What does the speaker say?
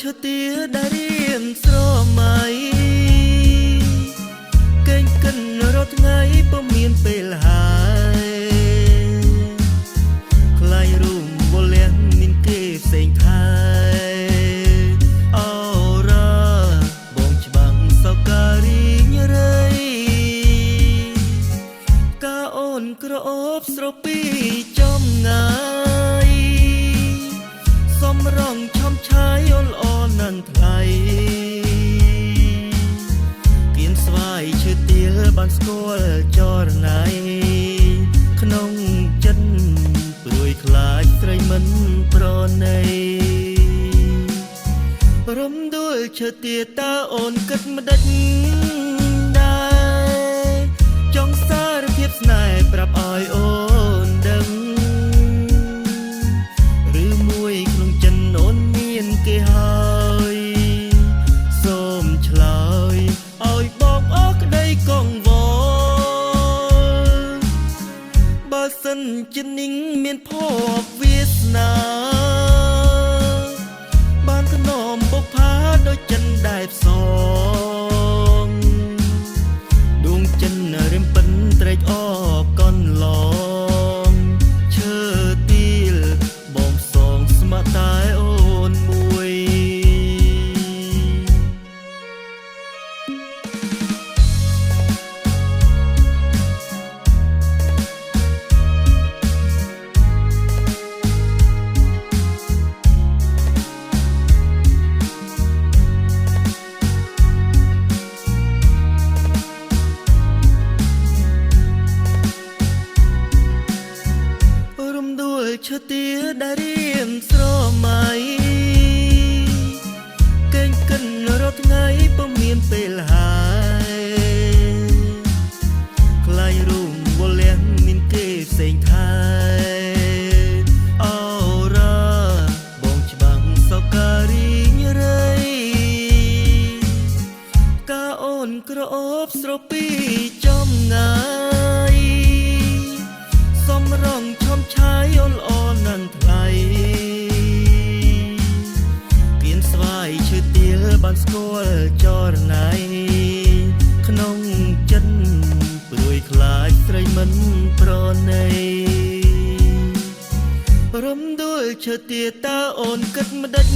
ឈើទាដែលរៀមស្រមៃកេងកិនរត់ថ្ងៃពុំមានពេលហើយខ្លាយរូមបលះមានគេផ្សេងថែអូរ៉ាបងច្បាំងសការីញរៃកាអូនក្រអូបស្រពីចំងាយសំរងឆំឆាយអូនល្អនឹងថ្លៃគៀនស្វាយឈើទាលបានស្គាល់ចរណៃក្នុងចិត្តព្រួយខ្លាចស្រីមិនប្រណីរំដួលឈើទាតើអូនគិតម្ដេចដែរចង់សារភាពស្នេហ៍ប្រាប់ឲ្យអូនដឹងឬមួយក្នុងចិនអូនមានគេហើយសូមឆ្លើយឲ្យបងអស់ក្តីកង្វល់បើសិនជានាងមានភពវាសនាបានថ្នមបុប្ផាដូចចិនដែលផ្សងដួងចិនរិមពិនត្រេកអរកនឡងឈើទាលបងផ្សងស្មាតែអូនមួយឈើទាដែលរៀមស្រមៃកេងកិនរត់ថ្ងៃពុំមានពេលហើយខ្លាយរូមវលះមានគេផ្សេងថែអូរ៉ាបងច្បាំងសការីញរៃកាអូនក្រអូបស្រពីចំងាយសំរងឆំឆាយអូនល្អនឹងថ្លៃគៀនស្វាយឈើទាលបានស្គាល់ចរណៃក្នុងចិត្តព្រួយខ្លាចស្រីមិនប្រណីរំដួលឈើទាតើអូនគិតម្ដេច